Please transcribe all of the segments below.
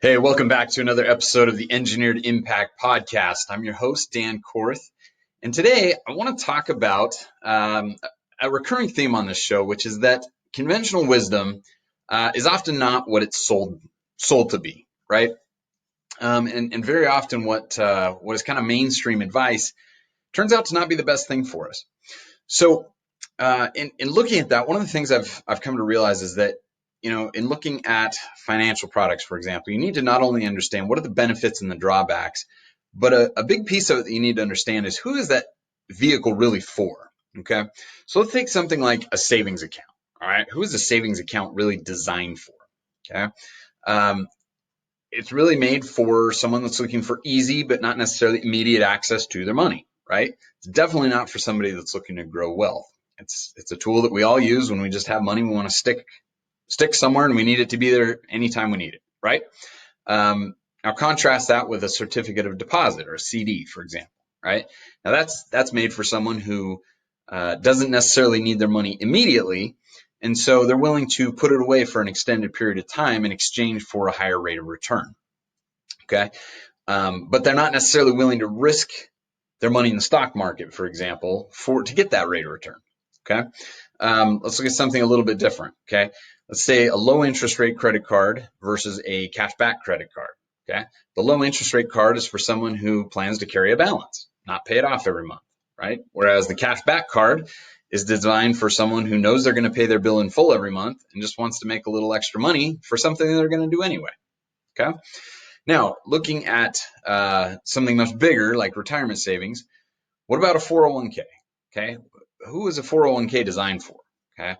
Hey, welcome back to another episode of the Engineered Impact Podcast. I'm your host, Dan Korth, and today I want to talk about a recurring theme on this show, which is that conventional wisdom is often not what it's sold to be, right? And very often, what is kind of mainstream advice turns out to not be the best thing for us. So, in looking at that, one of the things I've come to realize is that, in looking at financial products, for example, you need to not only understand what are the benefits and the drawbacks, but a big piece of it that you need to understand is who is that vehicle really for? Okay, so let's take something like a savings account. All right, who is a savings account really designed for? Okay, um, it's really made for someone that's looking for easy but not necessarily immediate access to their money, right? It's definitely not for somebody that's looking to grow wealth. It's a tool that we all use when we just have money we want to stick somewhere and we need it to be there anytime we need it, right? Now contrast that with a certificate of deposit or a CD, for example, right? Now that's made for someone who doesn't necessarily need their money immediately, and so they're willing to put it away for an extended period of time in exchange for a higher rate of return. Okay, but they're not necessarily willing to risk their money in the stock market, for example, to get that rate of return. Okay, let's look at something a little bit different. Okay, let's say a low interest rate credit card versus a cashback credit card. Okay, the low interest rate card is for someone who plans to carry a balance, not pay it off every month, right? Whereas the cashback card is designed for someone who knows they're going to pay their bill in full every month and just wants to make a little extra money for something that they're going to do anyway. Okay. Now, looking at something much bigger like retirement savings, what about a 401k? Okay, who is a 401k designed for? Okay,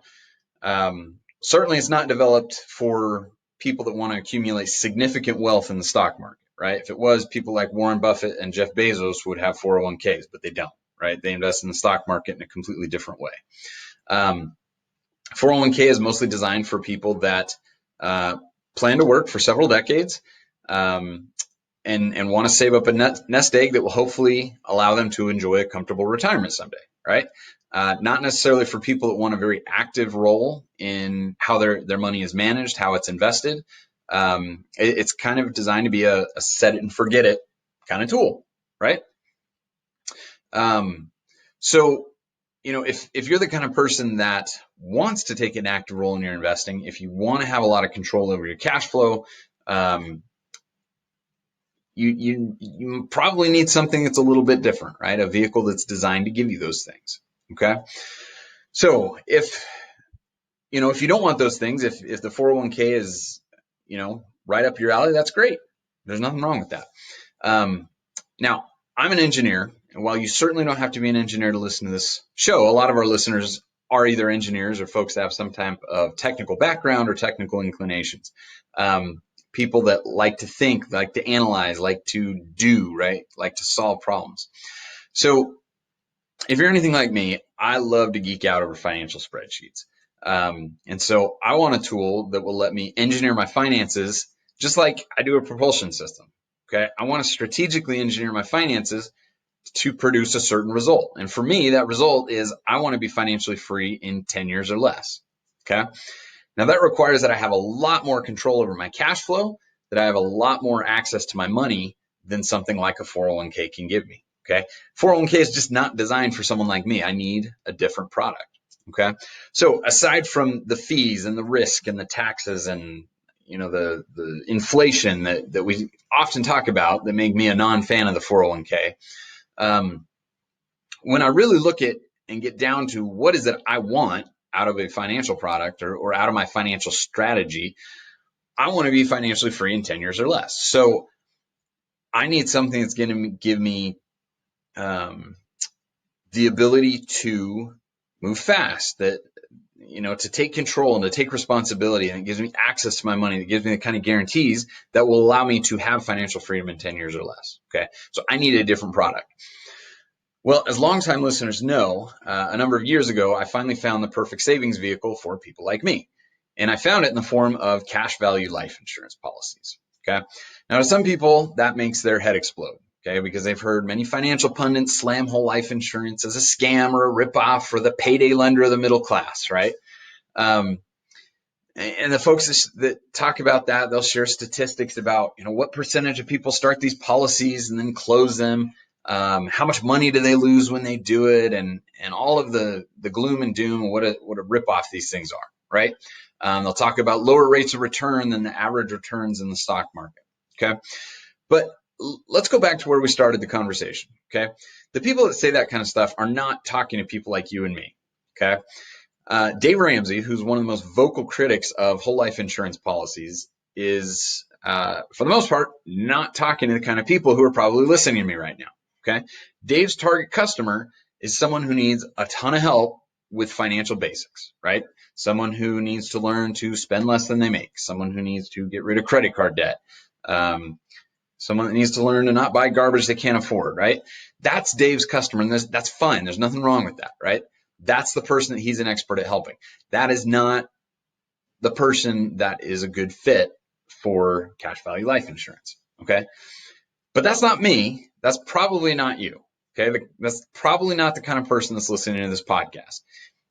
certainly it's not developed for people that want to accumulate significant wealth in the stock market, right? If it was, people like Warren Buffett and Jeff Bezos would have 401ks, but they don't, right? They invest in the stock market in a completely different way. 401k is mostly designed for people that plan to work for several decades, and want to save up a nest egg that will hopefully allow them to enjoy a comfortable retirement someday, right? Not necessarily for people that want a very active role in how their money is managed, how it's invested. It's kind of designed to be a set it and forget it kind of tool, right? So, if you're the kind of person that wants to take an active role in your investing, if you want to have a lot of control over your cash flow, you probably need something that's a little bit different, right? A vehicle that's designed to give you those things. Okay. So if you don't want those things, if the 401k is, right up your alley, that's great. There's nothing wrong with that. Now, I'm an engineer, and while you certainly don't have to be an engineer to listen to this show, a lot of our listeners are either engineers or folks that have some type of technical background or technical inclinations. People that like to think, like to analyze, like to do, right? Like to solve problems. So if you're anything like me, I love to geek out over financial spreadsheets. And so I want a tool that will let me engineer my finances just like I do a propulsion system. Okay. I want to strategically engineer my finances to produce a certain result. And for me, that result is I want to be financially free in 10 years or less. Okay. Now that requires that I have a lot more control over my cash flow, that I have a lot more access to my money than something like a 401k can give me. Okay. 401k is just not designed for someone like me. I need a different product. Okay. So aside from the fees and the risk and the taxes and the inflation that we often talk about that make me a non-fan of the 401k, when I really look at and get down to what is it I want out of a financial product or out of my financial strategy, I want to be financially free in 10 years or less. So I need something that's going to give me the ability to move fast, that to take control and to take responsibility, and it gives me access to my money, that gives me the kind of guarantees that will allow me to have financial freedom in 10 years or less. Okay, so I need a different product. Well, as longtime listeners know, a number of years ago, I finally found the perfect savings vehicle for people like me. And I found it in the form of cash value life insurance policies. Okay. Now, to some people, that makes their head explode. Okay. Because they've heard many financial pundits slam whole life insurance as a scam or a ripoff for the payday lender of the middle class. Right. And And the folks that talk about that, they'll share statistics about, what percentage of people start these policies and then close them. How much money do they lose when they do it, and all of the gloom and doom, what a ripoff these things are, right? They'll talk about lower rates of return than the average returns in the stock market. Okay, but let's go back to where we started the conversation. Okay, the people that say that kind of stuff are not talking to people like you and me. Okay. Dave Ramsey, who's one of the most vocal critics of whole life insurance policies, is, for the most part, not talking to the kind of people who are probably listening to me right now. Okay. Dave's target customer is someone who needs a ton of help with financial basics, right? Someone who needs to learn to spend less than they make, someone who needs to get rid of credit card debt, someone that needs to learn to not buy garbage they can't afford, right? That's Dave's customer, and that's fine. There's nothing wrong with that, right? That's the person that he's an expert at helping. That is not the person that is a good fit for cash value life insurance, okay? But that's not me. That's probably not you, okay? That's probably not the kind of person that's listening to this podcast.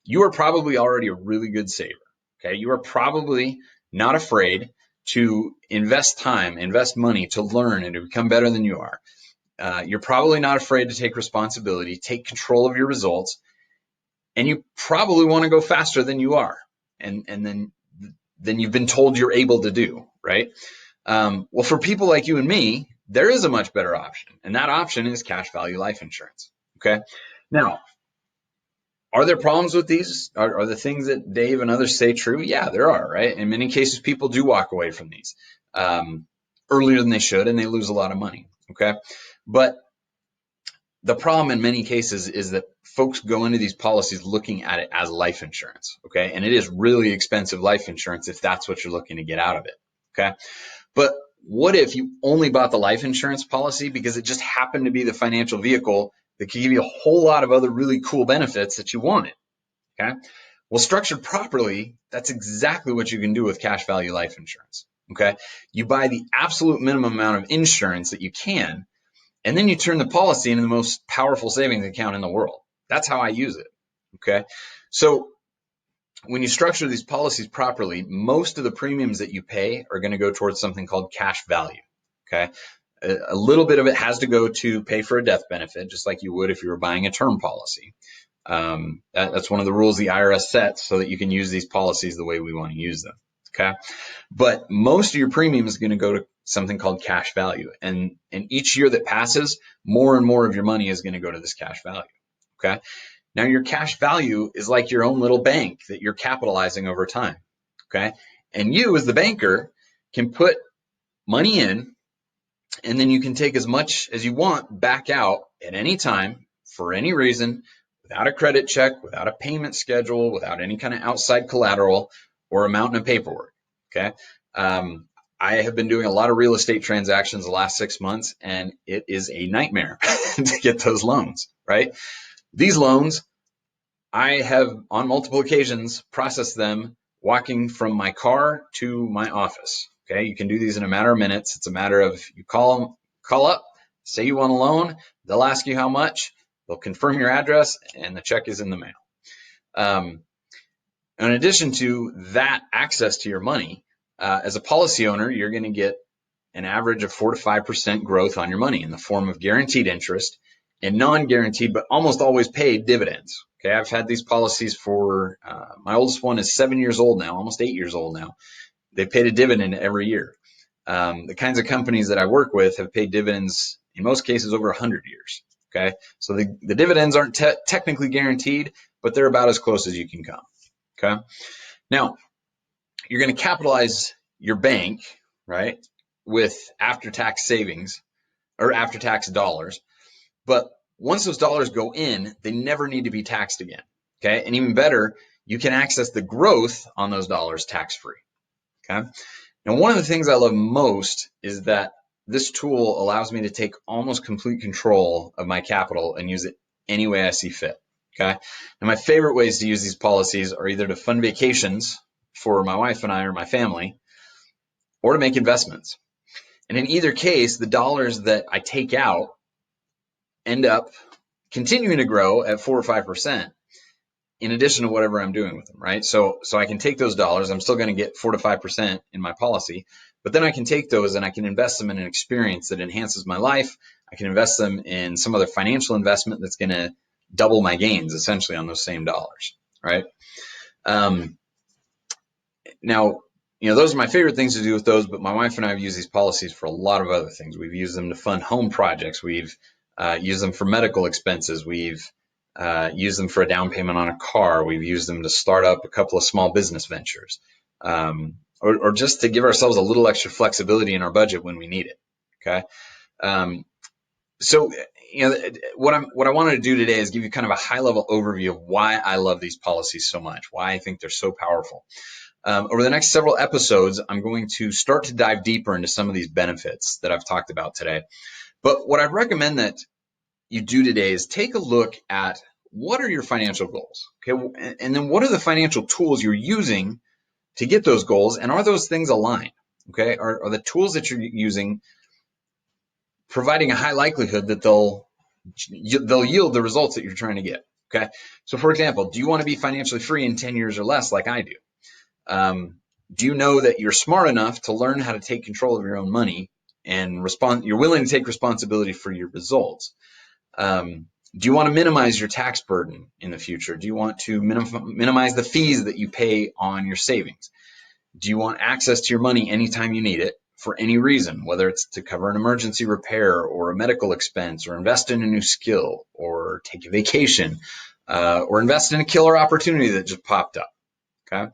You are probably already a really good saver, okay? You are probably not afraid to invest time, invest money to learn and to become better than you are. You're probably not afraid to take responsibility, take control of your results, and you probably want to go faster than you are, and then you've been told you're able to do, right? Well, for people like you and me, there is a much better option, and that option is cash value life insurance. Okay. Now, are there problems with these? Are the things that Dave and others say true? Yeah, there are, right? In many cases, people do walk away from these earlier than they should, and they lose a lot of money. Okay. But the problem in many cases is that folks go into these policies looking at it as life insurance, okay? And it is really expensive life insurance if that's what you're looking to get out of it, okay? But what if you only bought the life insurance policy because it just happened to be the financial vehicle that could give you a whole lot of other really cool benefits that you wanted, okay? Well, structured properly, that's exactly what you can do with cash value life insurance, okay? You buy the absolute minimum amount of insurance that you can, and then you turn the policy into the most powerful savings account in the world. That's how I use it, okay? So when you structure these policies properly, most of the premiums that you pay are going to go towards something called cash value, okay? A little bit of it has to go to pay for a death benefit, just like you would if you were buying a term policy. That's one of the rules the IRS sets so that you can use these policies the way we want to use them, okay? But most of your premium is going to go to something called cash value. And each year that passes, more and more of your money is going to go to this cash value, okay? Now, your cash value is like your own little bank that you're capitalizing over time, okay? And you, as the banker, can put money in, and then you can take as much as you want back out at any time for any reason, without a credit check, without a payment schedule, without any kind of outside collateral or a mountain of paperwork, okay? I have been doing a lot of real estate transactions the last 6 months, and it is a nightmare to get those loans, right? These loans, I have on multiple occasions processed them walking from my car to my office. Okay, you can do these in a matter of minutes. It's a matter of you call up, say you want a loan, they'll ask you how much, they'll confirm your address, and the check is in the mail. In addition to that access to your money, as a policy owner, you're going to get an average of 4 to 5% growth on your money in the form of guaranteed interest and non-guaranteed, but almost always paid dividends. Okay, I've had these policies for, my oldest one is 7 years old now, almost 8 years old now. They've paid a dividend every year. The kinds of companies that I work with have paid dividends, in most cases, over 100 years. Okay, so the dividends aren't technically guaranteed, but they're about as close as you can come. Okay, now you're going to capitalize your bank, right, with after-tax savings or after-tax dollars. But once those dollars go in, they never need to be taxed again, okay? And even better, you can access the growth on those dollars tax-free, okay? Now, one of the things I love most is that this tool allows me to take almost complete control of my capital and use it any way I see fit, okay? And my favorite ways to use these policies are either to fund vacations for my wife and I or my family, or to make investments. And in either case, the dollars that I take out end up continuing to grow at 4 or 5%. in addition to whatever I'm doing with them, right? So I can take those dollars. I'm still going to get 4 to 5% in my policy, but then I can take those and I can invest them in an experience that enhances my life. I can invest them in some other financial investment that's going to double my gains essentially on those same dollars, right? Now, those are my favorite things to do with those, but my wife and I have used these policies for a lot of other things. We've used them to fund home projects. We've used them for medical expenses. We've used them for a down payment on a car. We've used them to start up a couple of small business ventures, or just to give ourselves a little extra flexibility in our budget when we need it. Okay. So, what I wanted to do today is give you kind of a high level overview of why I love these policies so much, why I think they're so powerful. Over the next several episodes, I'm going to start to dive deeper into some of these benefits that I've talked about today. But what I'd recommend that you do today is take a look at what are your financial goals, okay? And then what are the financial tools you're using to get those goals, and are those things aligned, okay? Are the tools that you're using providing a high likelihood that they'll yield the results that you're trying to get, okay? So for example, do you want to be financially free in 10 years or less like I do? Do you know that you're smart enough to learn how to take control of your own money and you're willing to take responsibility for your results? Do you want to minimize your tax burden in the future? Do you want to minimize the fees that you pay on your savings? Do you want access to your money anytime you need it for any reason, whether it's to cover an emergency repair or a medical expense, or invest in a new skill, or take a vacation, or invest in a killer opportunity that just popped up? Okay.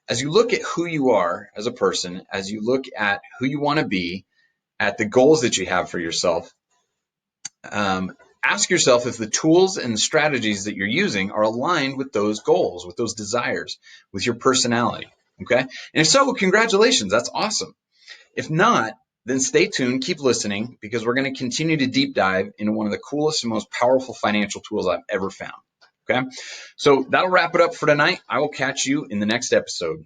As you look at who you are as a person, as you look at who you want to be, at the goals that you have for yourself, ask yourself if the tools and the strategies that you're using are aligned with those goals, with those desires, with your personality. Okay. And if so, congratulations. That's awesome. If not, then stay tuned, keep listening, because we're going to continue to deep dive into one of the coolest and most powerful financial tools I've ever found. Okay. So that'll wrap it up for tonight. I will catch you in the next episode.